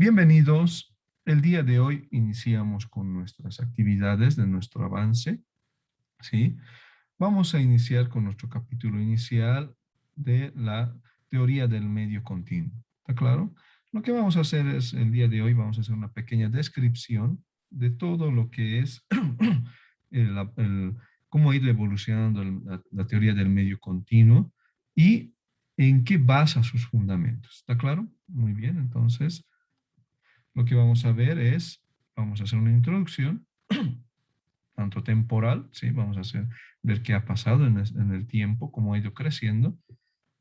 Bienvenidos. El día de hoy iniciamos con nuestras actividades de nuestro avance, ¿sí? Vamos a iniciar con nuestro capítulo inicial de la teoría del medio continuo. ¿Está claro? Lo que vamos a hacer es, el día de hoy, vamos a hacer una pequeña descripción de todo lo que es cómo ha ido evolucionando la teoría del medio continuo y en qué basa sus fundamentos. ¿Está claro? Muy bien, entonces lo que vamos a ver es, vamos a hacer una introducción, tanto temporal, ¿sí? Vamos a ver qué ha pasado en el tiempo, cómo ha ido creciendo.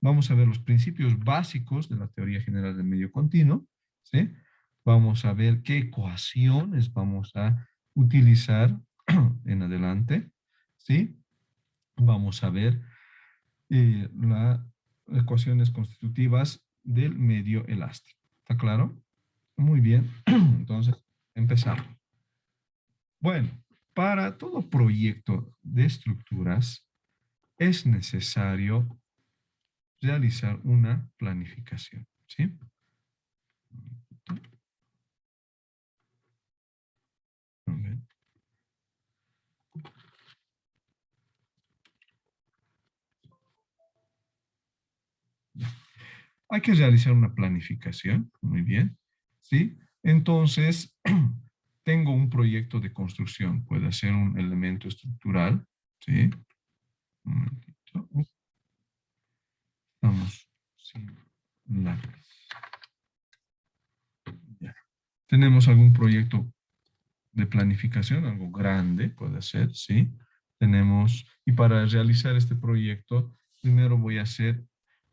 Vamos a ver los principios básicos de la teoría general del medio continuo, ¿sí? Vamos a ver qué ecuaciones vamos a utilizar en adelante, ¿sí? Vamos a ver las ecuaciones constitutivas del medio elástico. ¿Está claro? Muy bien, entonces empezamos. Bueno, para todo proyecto de estructuras es necesario realizar una planificación, ¿sí? Hay que realizar una planificación, muy bien, ¿sí? Entonces, tengo un proyecto de construcción, puede ser un elemento estructural, ¿sí? Un momentito. Vamos, sin lápiz. Ya. Tenemos algún proyecto de planificación, algo grande puede ser, ¿sí? Tenemos, y para realizar este proyecto, primero voy a hacer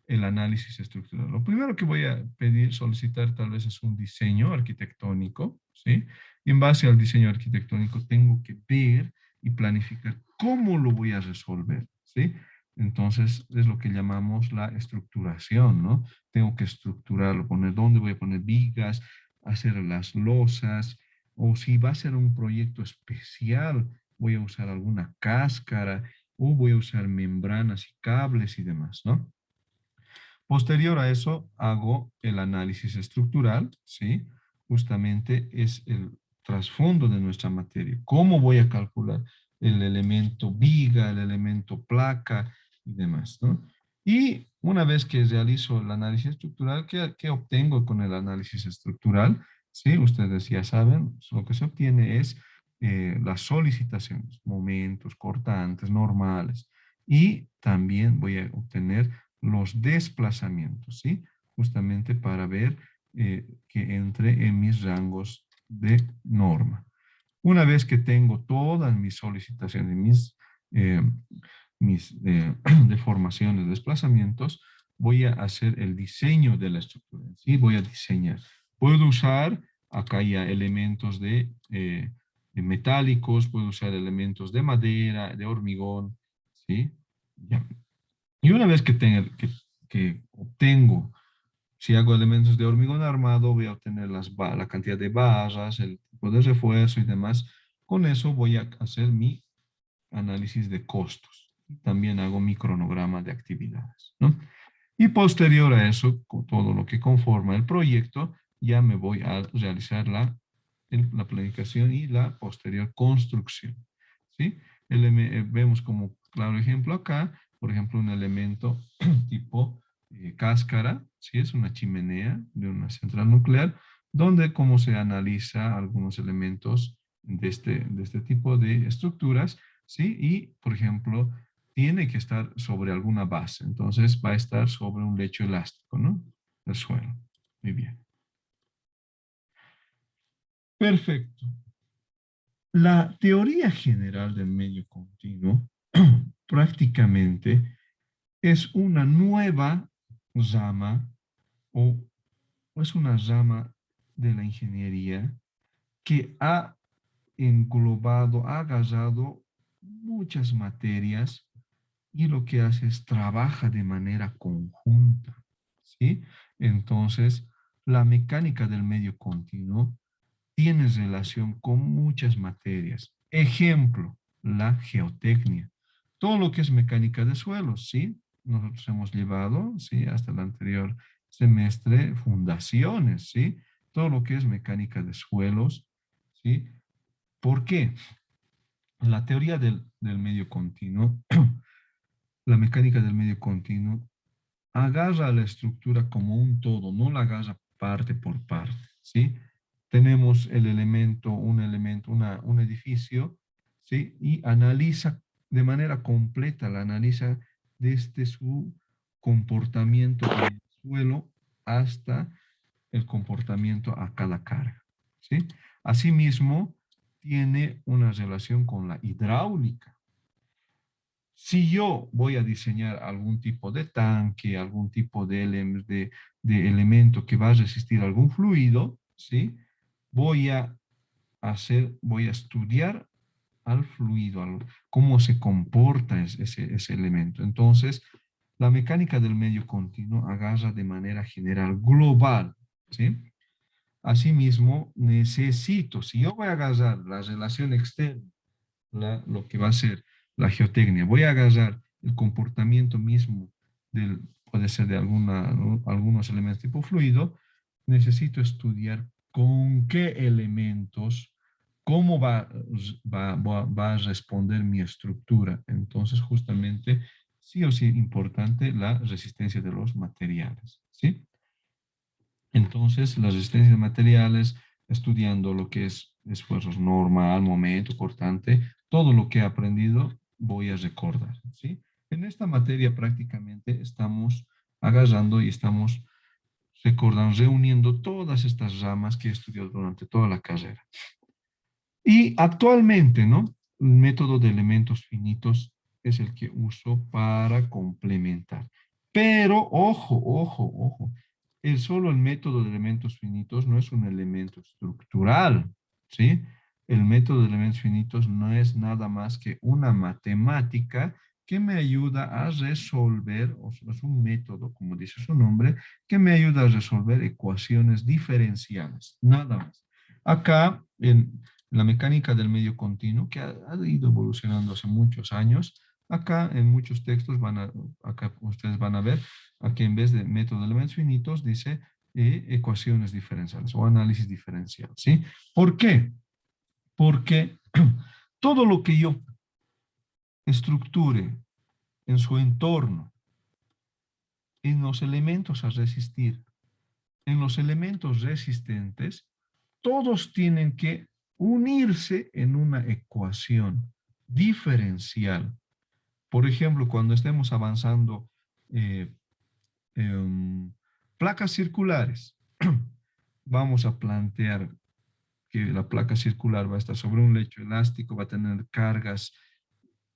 el análisis estructural. Lo primero que voy a pedir, solicitar tal vez es un diseño arquitectónico, ¿sí? Y en base al diseño arquitectónico tengo que ver y planificar cómo lo voy a resolver, ¿sí? Entonces es lo que llamamos la estructuración, ¿no? Tengo que estructurarlo, poner dónde voy a poner vigas, hacer las losas, o si va a ser un proyecto especial, voy a usar alguna cáscara o voy a usar membranas y cables y demás, ¿no? Posterior a eso, hago el análisis estructural, ¿sí? Justamente es el trasfondo de nuestra materia. ¿Cómo voy a calcular el elemento viga, el elemento placa y demás, ¿no? Y una vez que realizo el análisis estructural, ¿qué obtengo con el análisis estructural? Sí, ustedes ya saben, lo que se obtiene es las solicitaciones, momentos, cortantes, normales. Y también voy a obtener los desplazamientos, ¿sí? Justamente para ver que entre en mis rangos de norma. Una vez que tengo todas mis solicitaciones, eh, mis deformaciones, desplazamientos, voy a hacer el diseño de la estructura, ¿sí? Voy a diseñar. Puedo usar acá ya elementos de metálicos, puedo usar elementos de madera, de hormigón, ¿sí? Ya. Y una vez que obtengo, si hago elementos de hormigón armado, voy a obtener la cantidad de barras, el tipo de refuerzo y demás. Con eso voy a hacer mi análisis de costos. También hago mi cronograma de actividades, ¿no? Y posterior a eso, con todo lo que conforma el proyecto, ya me voy a realizar la planificación y la posterior construcción, ¿sí? Vemos como claro ejemplo acá, por ejemplo, un elemento tipo cáscara, ¿sí? Es una chimenea de una central nuclear, donde como se analiza algunos elementos de este tipo de estructuras, ¿sí? Y, por ejemplo, tiene que estar sobre alguna base, entonces va a estar sobre un lecho elástico, ¿no? El suelo. Muy bien. Perfecto. La teoría general del medio continuo prácticamente es una nueva rama o es una rama de la ingeniería que ha englobado, ha agarrado muchas materias y lo que hace es trabaja de manera conjunta, ¿sí? Entonces, la mecánica del medio continuo tiene relación con muchas materias. Ejemplo, la geotecnia. Todo lo que es mecánica de suelos, ¿sí? Nosotros hemos llevado, ¿sí? Hasta el anterior semestre, fundaciones, ¿sí? todo lo que es mecánica de suelos, ¿sí? ¿Por qué? La teoría del medio continuo, la mecánica del medio continuo, agarra la estructura como un todo, no la agarra parte por parte, ¿sí? Tenemos el elemento, un edificio, ¿sí? Y analiza de manera completa, la analiza desde su comportamiento en el suelo hasta el comportamiento a cada carga, ¿sí? Asimismo, tiene una relación con la hidráulica. Si yo voy a diseñar algún tipo de tanque, algún tipo de elemento que va a resistir algún fluido, ¿sí? Voy a voy a estudiar al fluido, cómo se comporta ese elemento. Entonces, la mecánica del medio continuo agarra de manera general, global, ¿sí? Asimismo, necesito, si yo voy a agarrar la relación externa, lo que va a ser la geotecnia, voy a agarrar el comportamiento mismo puede ser de algunos elementos tipo fluido, necesito estudiar con qué elementos, cómo va a responder mi estructura. Entonces, justamente, sí o sí importante la resistencia de los materiales, ¿sí? Entonces, la resistencia de materiales, estudiando lo que es esfuerzos normal, momento, cortante, todo lo que he aprendido voy a recordar, ¿sí? En esta materia prácticamente estamos agarrando y estamos recordando, reuniendo todas estas ramas que he estudiado durante toda la carrera. Y actualmente, ¿no? El método de elementos finitos es el que uso para complementar. Pero, ojo, solo el método de elementos finitos no es un elemento estructural, ¿sí? El método de elementos finitos no es nada más que una matemática que me ayuda a resolver, o sea, es un método, como dice su nombre, que me ayuda a resolver ecuaciones diferenciales, nada más. Acá, en la mecánica del medio continuo, que ha ido evolucionando hace muchos años, acá en muchos textos acá ustedes van a ver, aquí en vez de método de elementos finitos, dice ecuaciones diferenciales o análisis diferencial, ¿sí? ¿Por qué? Porque todo lo que yo estructure en su entorno, en los elementos a resistir, en los elementos resistentes, todos tienen que unirse en una ecuación diferencial. Por ejemplo, cuando estemos avanzando eh, placas circulares, vamos a plantear que la placa circular va a estar sobre un lecho elástico, va a tener cargas,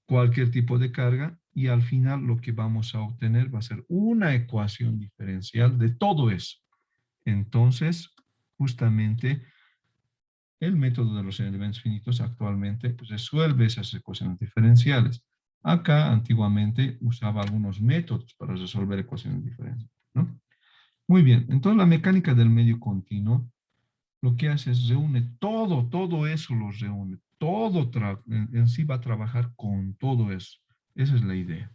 cualquier tipo de carga, y al final lo que vamos a obtener va a ser una ecuación diferencial de todo eso. Entonces, justamente el método de los elementos finitos actualmente resuelve esas ecuaciones diferenciales. Acá antiguamente usaba algunos métodos para resolver ecuaciones diferenciales, ¿no? Muy bien, entonces la mecánica del medio continuo lo que hace es reúne todo eso lo reúne, en sí va a trabajar con todo eso. Esa es la idea.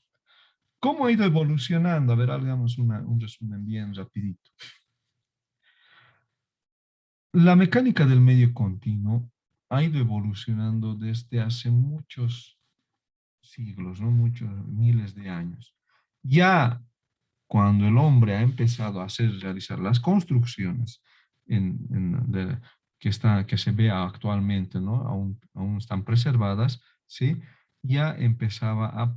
¿Cómo ha ido evolucionando? A ver, hagamos un resumen bien rapidito. La mecánica del medio continuo ha ido evolucionando desde hace muchos siglos, ¿no? Muchos miles de años. Ya cuando el hombre ha empezado a realizar las construcciones que se ve actualmente, ¿no? Aún están preservadas, ¿sí? Ya empezaba a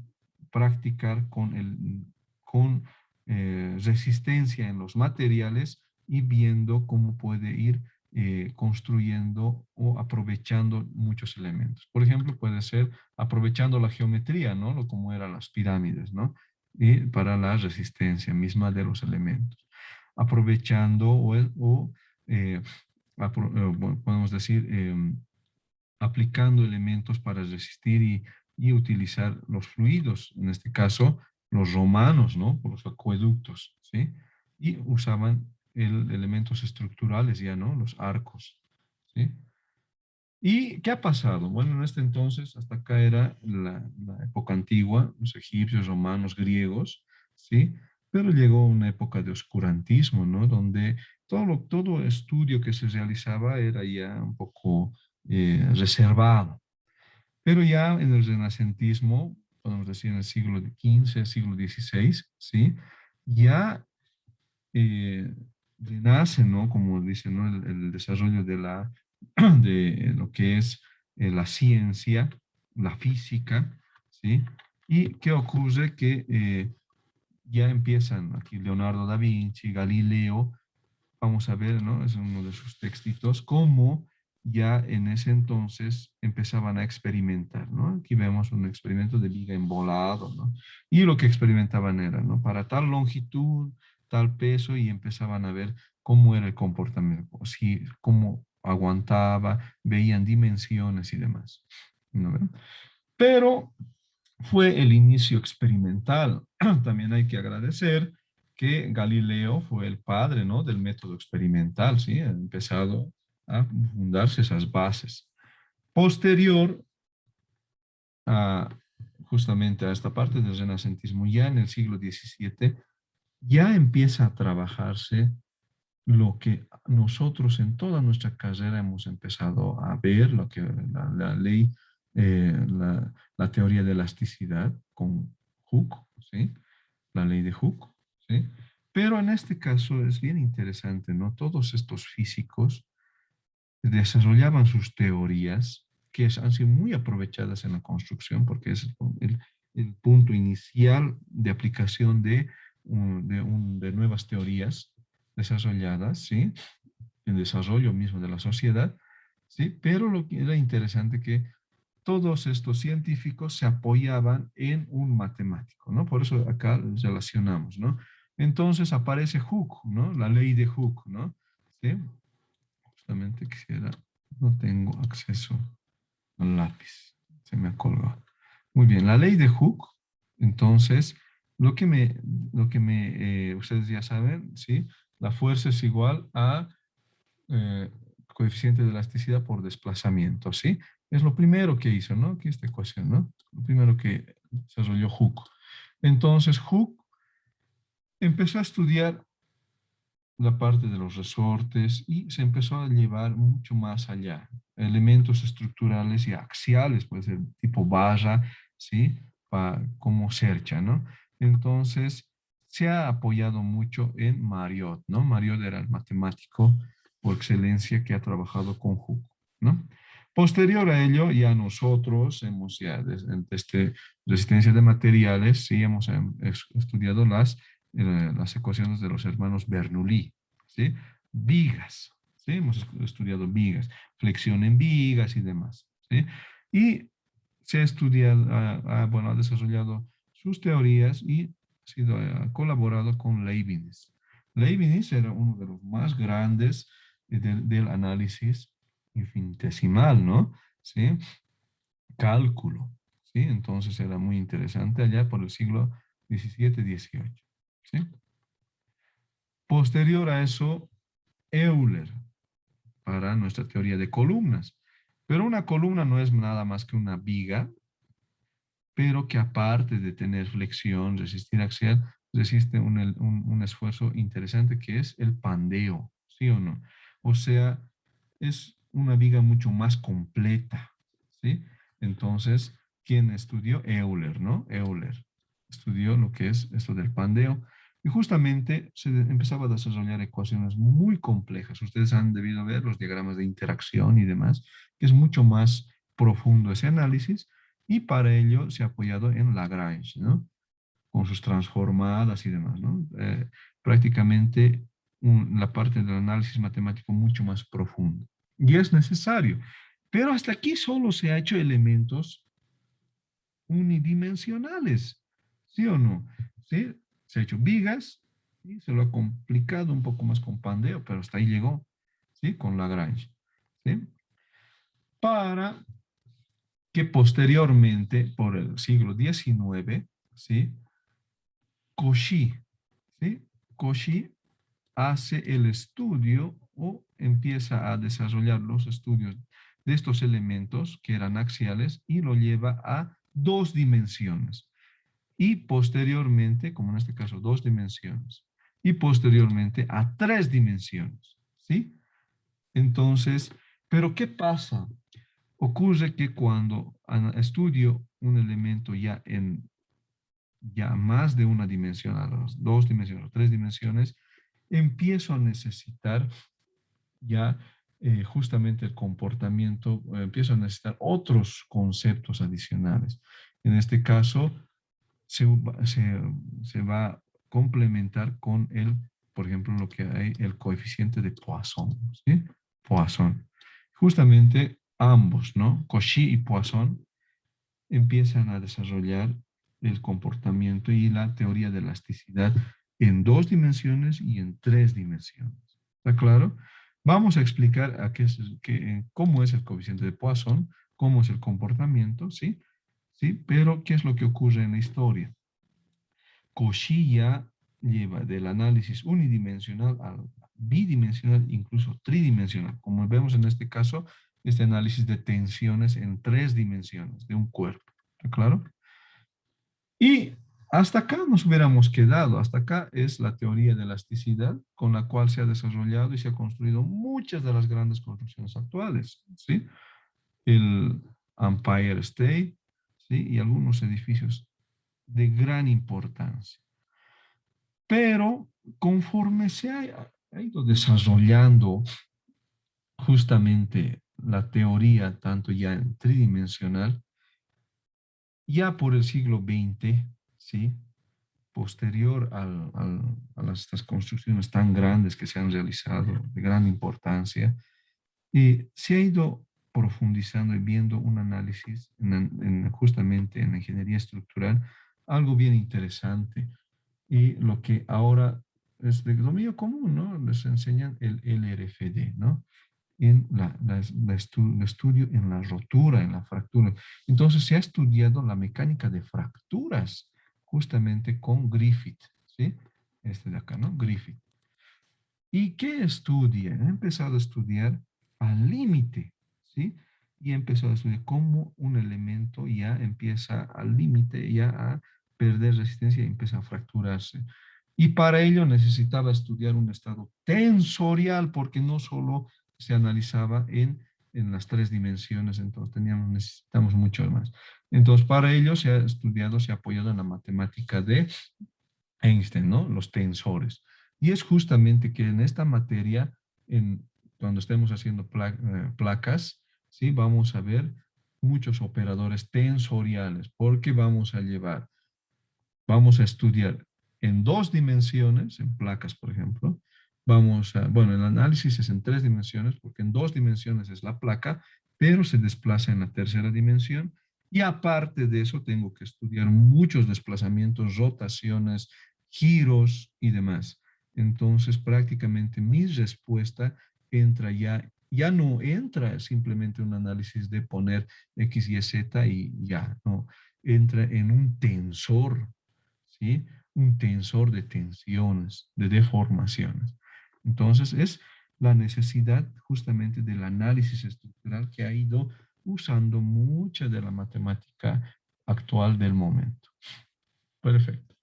practicar con resistencia en los materiales y viendo cómo puede ir construyendo o aprovechando muchos elementos. Por ejemplo, puede ser aprovechando la geometría, ¿no? Como eran las pirámides, ¿no? Y para la resistencia misma de los elementos. Aprovechando eh, bueno, podemos decir, aplicando elementos para resistir y utilizar los fluidos, en este caso los romanos, ¿no? Por los acueductos, ¿sí? Y usaban elementos estructurales ya, ¿no? Los arcos, ¿sí? ¿Y qué ha pasado? Bueno, en este entonces, hasta acá era la época antigua, los egipcios, romanos, griegos, ¿sí? pero llegó una época de oscurantismo, ¿no? Donde todo estudio que se realizaba era ya un poco reservado. Pero ya en el renacentismo, podemos decir en el siglo XV, siglo XVI, ¿sí? Ya eh, renace, ¿no? Como dice, ¿no? El desarrollo de lo que es la ciencia, la física, ¿sí? ¿Y qué ocurre? Que ya empiezan aquí Leonardo da Vinci, Galileo, vamos a ver, ¿no? Es uno de sus textitos, cómo ya en ese entonces empezaban a experimentar, ¿no? Aquí vemos un experimento de viga en volado, ¿no? Y lo que experimentaban era, ¿no? Para tal longitud, tal peso, y empezaban a ver cómo era el comportamiento, si, cómo aguantaba, veían dimensiones y demás, ¿no ven? Pero fue el inicio experimental. También hay que agradecer que Galileo fue el padre, ¿no? Del método experimental, ¿sí? Ha empezado a fundarse esas bases. Posterior a justamente a esta parte del renacentismo, ya en el siglo XVII, ya empieza a trabajarse lo que nosotros en toda nuestra carrera hemos empezado a ver, lo que la ley, la teoría de elasticidad con Hooke, ¿sí? La ley de Hooke, ¿sí? Pero en este caso es bien interesante, ¿no? Todos estos físicos desarrollaban sus teorías han sido muy aprovechadas en la construcción porque es el punto inicial de aplicación de nuevas teorías desarrolladas, ¿sí? El desarrollo mismo de la sociedad, ¿sí? Pero lo que era interesante que todos estos científicos se apoyaban en un matemático, ¿no? Por eso acá relacionamos, ¿no? Entonces aparece Hooke, ¿no? La ley de Hooke, ¿no? ¿Sí? Justamente quisiera, no tengo acceso al lápiz, se me ha colgado. Muy bien, la ley de Hooke, entonces, lo que me, ustedes ya saben, ¿sí? La fuerza es igual a coeficiente de elasticidad por desplazamiento, ¿sí? Es lo primero que hizo, ¿no? Aquí esta ecuación, ¿no? Lo primero que desarrolló Hooke. Entonces, Hooke empezó a estudiar la parte de los resortes y se empezó a llevar mucho más allá. Elementos estructurales y axiales, puede ser tipo barra, ¿sí? Como cercha, ¿no? Entonces, se ha apoyado mucho en Mariot, ¿no? Mariot era el matemático por excelencia que ha trabajado con Hooke, ¿no? Posterior a ello, ya nosotros hemos ya desde resistencia de materiales, sí, hemos estudiado las ecuaciones de los hermanos Bernoulli, ¿sí? Vigas, ¿sí? Hemos estudiado vigas, flexión en vigas y demás, ¿sí? Y se ha estudiado, bueno, ha desarrollado sus teorías y ha colaborado con Leibniz. Leibniz era uno de los más grandes del análisis infinitesimal, ¿no? ¿Sí? Cálculo, ¿sí? Entonces era muy interesante allá por el siglo XVII-XVIII, ¿sí? Posterior a eso, Euler, para nuestra teoría de columnas. Pero una columna no es nada más que una viga, pero que aparte de tener flexión, resistir axial, resiste un esfuerzo interesante que es el pandeo, ¿sí o no? O sea, es una viga mucho más completa, ¿sí? Entonces, ¿quién estudió? Euler, ¿no? Euler estudió lo que es esto del pandeo. Y justamente se empezaba a desarrollar ecuaciones muy complejas. Ustedes han debido ver los diagramas de interacción y demás, que es mucho más profundo ese análisis, y para ello se ha apoyado en Lagrange, ¿no? Con sus transformadas y demás, ¿no? Prácticamente la parte del análisis matemático mucho más profundo. Y es necesario. Pero hasta aquí solo se ha hecho elementos unidimensionales, ¿sí o no? ¿Sí? Se ha hecho vigas y se lo ha complicado un poco más con Pandeo, pero hasta ahí llegó, ¿sí? Con Lagrange, ¿sí? Para que posteriormente, por el siglo XIX, ¿sí? Cauchy, ¿sí? Cauchy hace el estudio o empieza a desarrollar los estudios de estos elementos que eran axiales y lo lleva a dos dimensiones. y posteriormente, como en este caso, 2 dimensiones, y posteriormente a 3 dimensiones, ¿sí? Entonces, ¿pero qué pasa? Ocurre que cuando estudio un elemento ya en ya más de una dimensión, a las 2 dimensiones o 3 dimensiones, empiezo a necesitar ya justamente el comportamiento, empiezo a necesitar otros conceptos adicionales. En este caso, se va a complementar con el, por ejemplo, lo que hay, el coeficiente de Poisson, ¿sí? Poisson. Justamente ambos, ¿no? Cauchy y Poisson empiezan a desarrollar el comportamiento y la teoría de elasticidad en 2 dimensiones y en 3 dimensiones. ¿Está claro? Vamos a explicar cómo es el coeficiente de Poisson, cómo es el comportamiento, ¿sí? ¿Sí? Pero, ¿qué es lo que ocurre en la historia? Cauchy ya lleva del análisis unidimensional al bidimensional, incluso tridimensional, como vemos en este caso, este análisis de tensiones en 3 dimensiones de un cuerpo. ¿Está claro? Y hasta acá nos hubiéramos quedado. Hasta acá es la teoría de elasticidad con la cual se ha desarrollado y se ha construido muchas de las grandes construcciones actuales, ¿sí? El Empire State, ¿sí? Y algunos edificios de gran importancia. Pero conforme ha ido desarrollando justamente la teoría, tanto ya en tridimensional, ya por el siglo XX, ¿sí? Posterior estas construcciones tan grandes que se han realizado, de gran importancia, se ha ido profundizando y viendo un análisis justamente en la ingeniería estructural, algo bien interesante. Y lo que ahora es de dominio común, ¿no? Les enseñan el LRFD, ¿no? En el estudio en la rotura, en la fractura. Entonces se ha estudiado la mecánica de fracturas justamente con Griffith, ¿sí? Este de acá, ¿no? Griffith. ¿Y qué estudia? Ha empezado a estudiar al límite, ¿sí? Y ha empezado a estudiar cómo un elemento ya empieza al límite, ya a perder resistencia y empieza a fracturarse. Y para ello necesitaba estudiar un estado tensorial, porque no solo se analizaba en las 3 dimensiones, entonces necesitamos mucho más. Entonces, para ello se ha estudiado, se ha apoyado en la matemática de Einstein, ¿no? Los tensores. Y es justamente que en esta materia, cuando estemos haciendo placas, ¿sí? Vamos a ver muchos operadores tensoriales, porque vamos a estudiar en 2 dimensiones, en placas, por ejemplo. Bueno, el análisis es en 3 dimensiones, porque en 2 dimensiones es la placa, pero se desplaza en la tercera dimensión. Y aparte de eso, tengo que estudiar muchos desplazamientos, rotaciones, giros y demás. Entonces, prácticamente mi respuesta entra ya no entra simplemente un análisis de poner X, Y, Z y ya, no, entra en un tensor, ¿sí? Un tensor de tensiones, de deformaciones. Entonces, es la necesidad justamente del análisis estructural que ha ido usando mucha de la matemática actual del momento. Perfecto.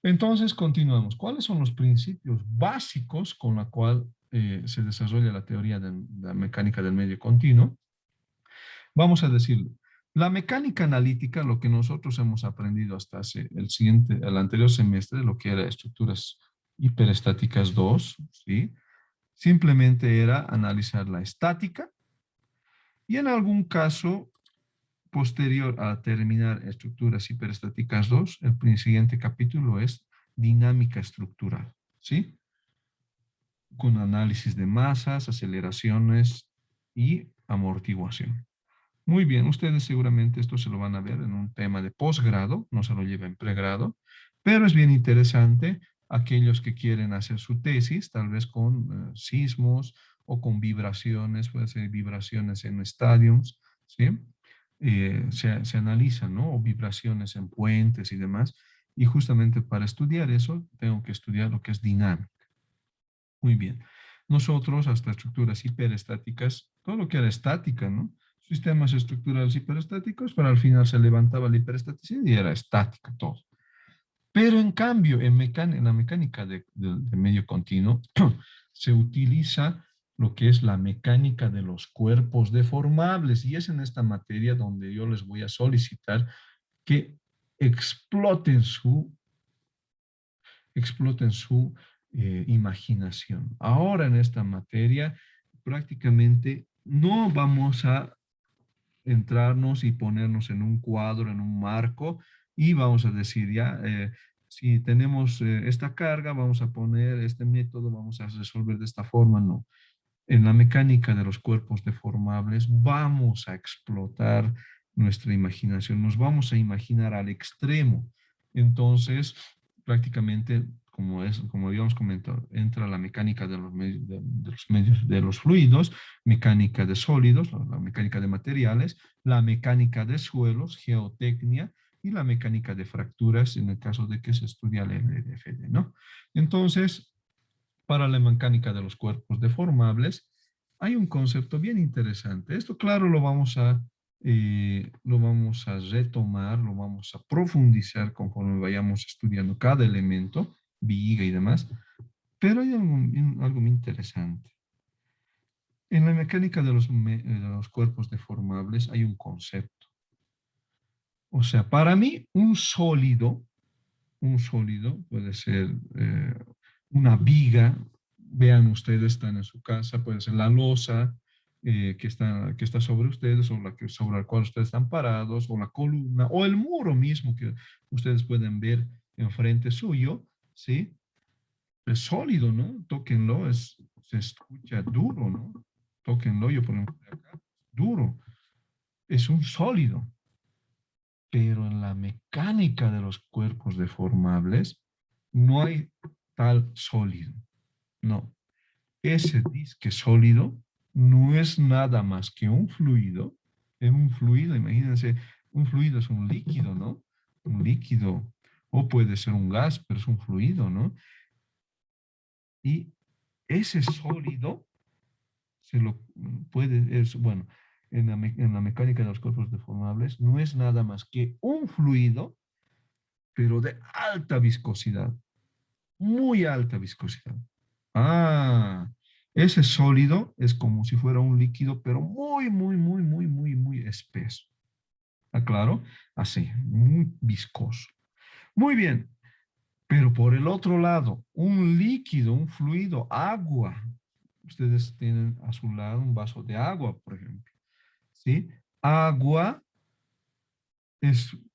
Entonces, continuamos. ¿Cuáles son los principios básicos con la cual se desarrolla la teoría de la mecánica del medio continuo? Vamos a decirlo. La mecánica analítica, lo que nosotros hemos aprendido hasta el anterior semestre, lo que era estructuras hiperestáticas 2, ¿sí? Simplemente era analizar la estática y en algún caso posterior a terminar estructuras hiperestáticas 2, el siguiente capítulo es dinámica estructural, ¿sí? Con análisis de masas, aceleraciones y amortiguación. Muy bien, ustedes seguramente esto se lo van a ver en un tema de posgrado, no se lo lleva en pregrado, pero es bien interesante aquellos que quieren hacer su tesis, tal vez con sismos o con vibraciones, puede ser vibraciones en estadios, ¿sí? Se analizan, ¿no? O vibraciones en puentes y demás. Y justamente para estudiar eso, tengo que estudiar lo que es dinámica. Muy bien. Nosotros, hasta estructuras hiperestáticas, todo lo que era estática, ¿no? sistemas estructurales hiperestáticos, pero al final se levantaba la hiperestaticidad y era estática todo. Pero en cambio, en la mecánica de medio continuo, se utiliza lo que es la mecánica de los cuerpos deformables, y es en esta materia donde yo les voy a solicitar que exploten su imaginación. Ahora en esta materia prácticamente no vamos a entrarnos y ponernos en un cuadro, en un marco, y vamos a decir, ya, si tenemos esta carga, vamos a poner este método, vamos a resolver de esta forma. No. En la mecánica de los cuerpos deformables vamos a explotar nuestra imaginación, nos vamos a imaginar al extremo. Entonces, prácticamente, como habíamos comentado, entra la mecánica de los medios, de los fluidos, mecánica de sólidos, la mecánica de materiales, la mecánica de suelos, geotecnia, y la mecánica de fracturas en el caso de que se estudia el LDFD, ¿no? Entonces, para la mecánica de los cuerpos deformables, hay un concepto bien interesante. Esto, claro, lo vamos a retomar, lo vamos a profundizar conforme vayamos estudiando cada elemento, viga y demás, pero hay algo muy interesante. En la mecánica de los cuerpos deformables hay un concepto. O sea, para mí, un sólido puede ser una viga, vean ustedes, están en su casa, puede ser la losa que está sobre ustedes, o sobre la cual ustedes están parados, o la columna, o el muro mismo que ustedes pueden ver enfrente suyo, ¿sí? Es sólido, ¿no? Tóquenlo, se escucha duro, ¿no? Tóquenlo, yo por ejemplo, acá, duro, es un sólido. Pero en la mecánica de los cuerpos deformables no hay tal sólido. No, ese disque sólido no es nada más que un fluido. Es un fluido, imagínense, un fluido es un líquido, ¿no? Un líquido, o puede ser un gas, pero es un fluido, ¿no? Y ese sólido se lo bueno, en la mecánica de los cuerpos deformables no es nada más que un fluido, pero de alta viscosidad, muy alta viscosidad. Ah, ese sólido es como si fuera un líquido, pero muy, muy, muy, muy, muy, muy espeso. ¿Está claro? Así, muy viscoso. Muy bien, pero por el otro lado, un líquido, un fluido, agua. Ustedes tienen a su lado un vaso de agua, por ejemplo. ¿Sí? Agua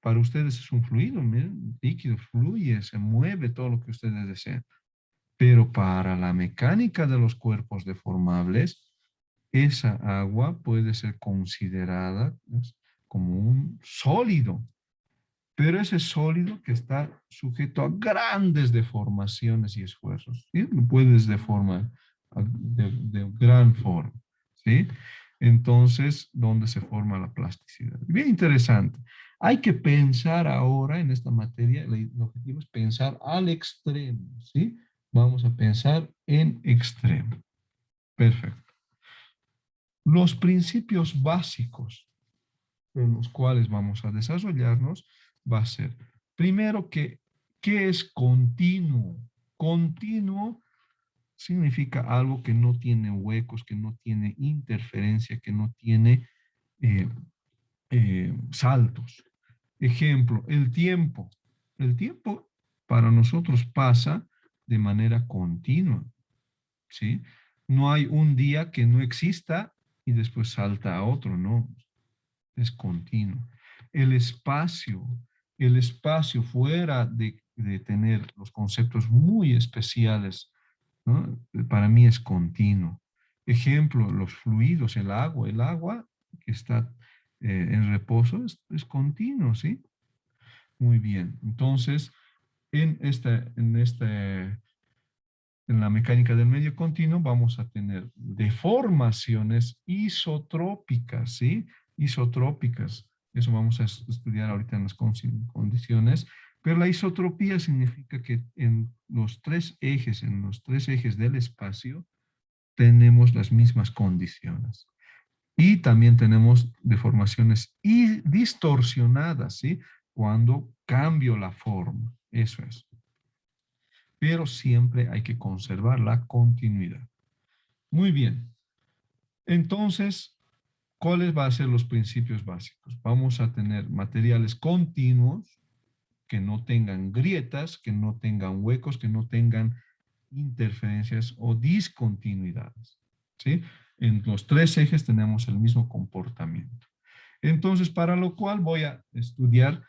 para ustedes es un fluido, miren, líquido, fluye, se mueve todo lo que ustedes desean. Pero para la mecánica de los cuerpos deformables, esa agua puede ser considerada, ¿ves?, como un sólido, pero ese sólido que está sujeto a grandes deformaciones y esfuerzos, ¿sí? Lo puedes deformar de gran forma, ¿sí? Entonces, ¿dónde se forma la plasticidad? Bien interesante. Hay que pensar ahora en esta materia, el objetivo es pensar al extremo, ¿sí? Vamos a pensar en extremo. Perfecto. Los principios básicos en los cuales vamos a desarrollarnos va a ser, primero, ¿qué es continuo? Continuo significa algo que no tiene huecos, que no tiene interferencia, que no tiene eh, saltos. Ejemplo, el tiempo. El tiempo para nosotros pasa de manera continua, ¿sí? No hay un día que no exista y después salta a otro, no, es continuo. El espacio, el espacio fuera de tener los conceptos muy especiales, ¿no?, para mí es continuo. Ejemplo, los fluidos, el agua que está en reposo es continuo, ¿sí? Muy bien. Entonces, en la mecánica del medio continuo vamos a tener deformaciones isotrópicas, ¿sí? Isotrópicas. Eso vamos a estudiar ahorita en las condiciones. Pero la isotropía significa que en los tres ejes del espacio, tenemos las mismas condiciones. Y también tenemos deformaciones y distorsionadas, ¿sí? Cuando cambio la forma. Eso es. Pero siempre hay que conservar la continuidad. Muy bien. Entonces, ¿cuáles van a ser los principios básicos? Vamos a tener materiales continuos que no tengan grietas, que no tengan huecos, que no tengan interferencias o discontinuidades. ¿Sí? En los tres ejes tenemos el mismo comportamiento. Entonces, para lo cual voy a estudiar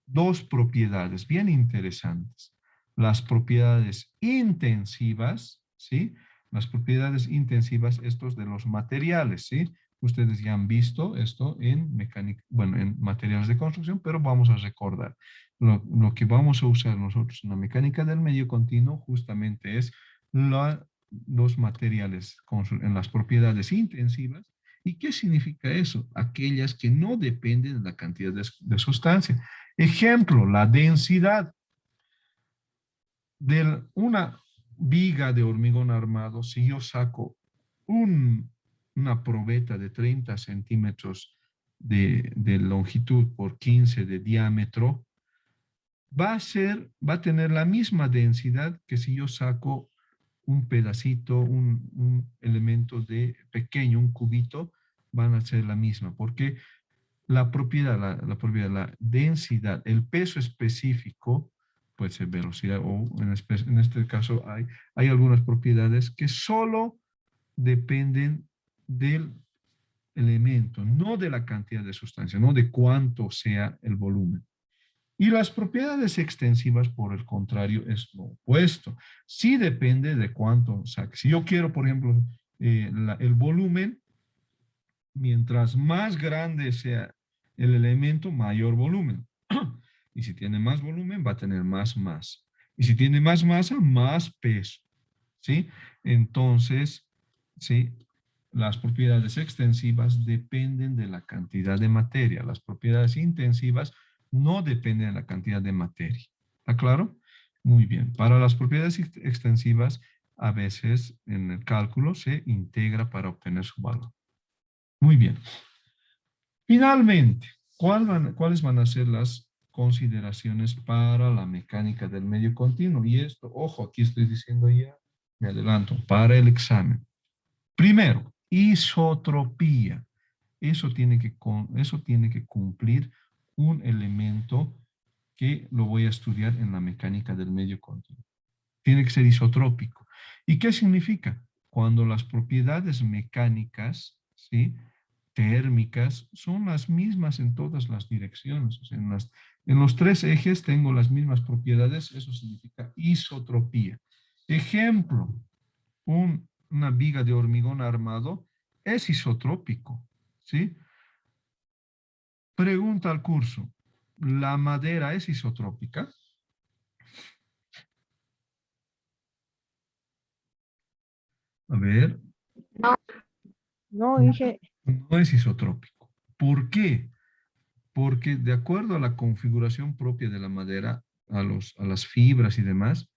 dos propiedades bien interesantes. Las propiedades intensivas, ¿sí? Las propiedades intensivas, estos de los materiales, ¿sí? Ustedes ya han visto esto en mecánica, bueno, en materiales de construcción, pero vamos a recordar. Lo que vamos a usar nosotros en la mecánica del medio continuo justamente es los materiales en las propiedades intensivas. ¿Y qué significa eso? Aquellas que no dependen de la cantidad de sustancia. Ejemplo, la densidad de una viga de hormigón armado. Si yo saco una probeta de 30 centímetros de longitud por 15 de diámetro, va a tener la misma densidad que si yo saco un pedacito, un elemento de pequeño, un cubito, van a ser la misma, porque la densidad, el peso específico, puede ser velocidad o en este caso hay algunas propiedades que solo dependen del elemento, no de la cantidad de sustancia, no de cuánto sea el volumen. Y las propiedades extensivas, por el contrario, es lo opuesto. Sí depende de cuánto saque. Si yo quiero, por ejemplo, el volumen, mientras más grande sea el elemento, mayor volumen. Y si tiene más volumen, va a tener más masa. Y si tiene más masa, más peso. ¿Sí? Entonces, ¿sí? Las propiedades extensivas dependen de la cantidad de materia. Las propiedades intensivas no dependen de la cantidad de materia. ¿Está claro? Muy bien. Para las propiedades extensivas, a veces en el cálculo se integra para obtener su valor. Muy bien. Finalmente, ¿cuáles van a ser las consideraciones para la mecánica del medio continuo? Y esto, ojo, aquí estoy diciendo ya, me adelanto, para el examen. Primero, isotropía. Eso tiene que cumplir un elemento que lo voy a estudiar en la mecánica del medio continuo. Tiene que ser isotrópico. ¿Y qué significa? Cuando las propiedades mecánicas, ¿sí?, térmicas son las mismas en todas las direcciones. O sea, en los tres ejes tengo las mismas propiedades, eso significa isotropía. Ejemplo, una viga de hormigón armado es isotrópico, ¿sí? Pregunta al curso, ¿la madera es isotrópica? A ver, No, no, no, dije, no es isotrópico. ¿Por qué? Porque de acuerdo a la configuración propia de la madera, a las fibras y demás,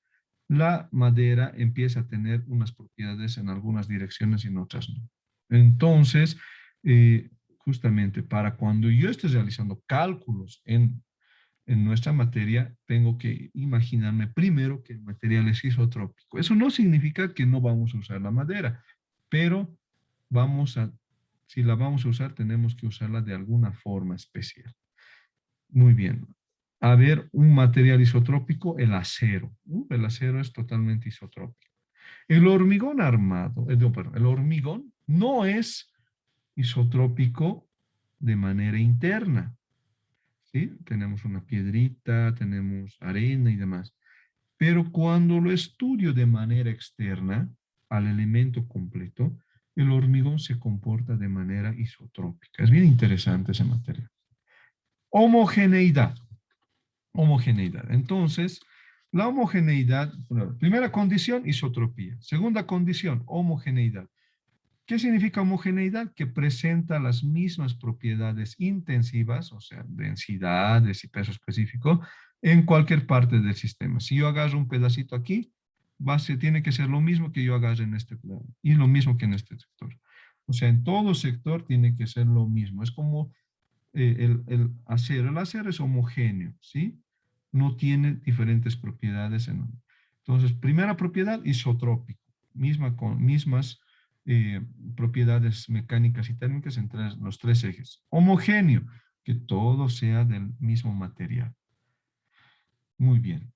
la madera empieza a tener unas propiedades en algunas direcciones y en otras no. Entonces, justamente para cuando yo esté realizando cálculos en nuestra materia, tengo que imaginarme primero que el material es isotrópico. Eso no significa que no vamos a usar la madera, pero vamos a, si la vamos a usar, tenemos que usarla de alguna forma especial. Muy bien. A ver, un material isotrópico, el acero. El acero es totalmente isotrópico. El hormigón armado, perdón, el hormigón no es isotrópico de manera interna. ¿Sí? Tenemos una piedrita, tenemos arena y demás. Pero cuando lo estudio de manera externa al elemento completo, el hormigón se comporta de manera isotrópica. Es bien interesante ese material. Homogeneidad. Homogeneidad. Entonces, la homogeneidad, primera condición, isotropía. Segunda condición, homogeneidad. ¿Qué significa homogeneidad? Que presenta las mismas propiedades intensivas, o sea, densidades y peso específico, en cualquier parte del sistema. Si yo agarro un pedacito aquí, tiene que ser lo mismo que yo agarre en este plano y lo mismo que en este sector. O sea, en todo sector tiene que ser lo mismo. Es como el acero. El acero es homogéneo, ¿sí? No tiene diferentes propiedades. Entonces, primera propiedad, isotrópico. Mismas propiedades mecánicas y térmicas entre los tres ejes. Homogéneo, que todo sea del mismo material. Muy bien.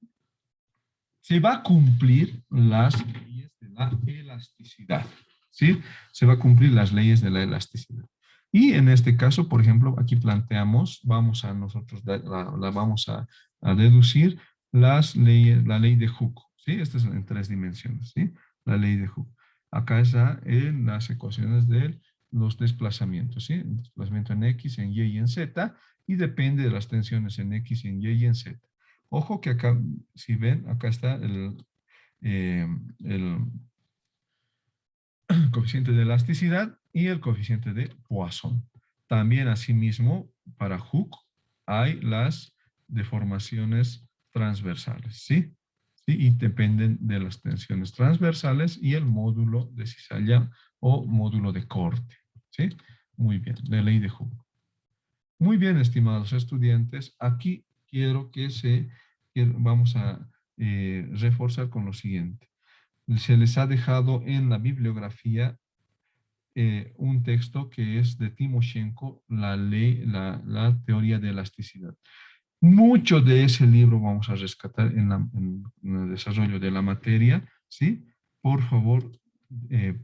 Se va a cumplir las leyes de la elasticidad, ¿sí? Se va a cumplir las leyes de la elasticidad. Y en este caso, por ejemplo, aquí planteamos, vamos a nosotros, vamos a deducir las leyes, la ley de Hooke, ¿sí? Esta es en tres dimensiones, ¿sí? La ley de Hooke. Acá está en las ecuaciones de los desplazamientos, ¿sí? El desplazamiento en X, en Y y en Z, y depende de las tensiones en X, en Y y en Z. Ojo que acá, si ven, acá está el coeficiente de elasticidad y el coeficiente de Poisson. También, asimismo, para Hooke hay las deformaciones transversales, ¿sí? ¿Sí? Y dependen de las tensiones transversales y el módulo de cizalla o módulo de corte, ¿sí? Muy bien, la ley de Hooke. Muy bien, estimados estudiantes, aquí quiero vamos a reforzar con lo siguiente. Se les ha dejado en la bibliografía un texto que es de Timoshenko, la teoría de elasticidad. Mucho de ese libro vamos a rescatar en el desarrollo de la materia, ¿sí? Por favor,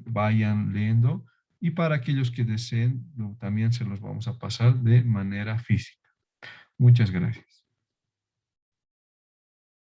vayan leyendo. Y para aquellos que deseen, también se los vamos a pasar de manera física. Muchas gracias.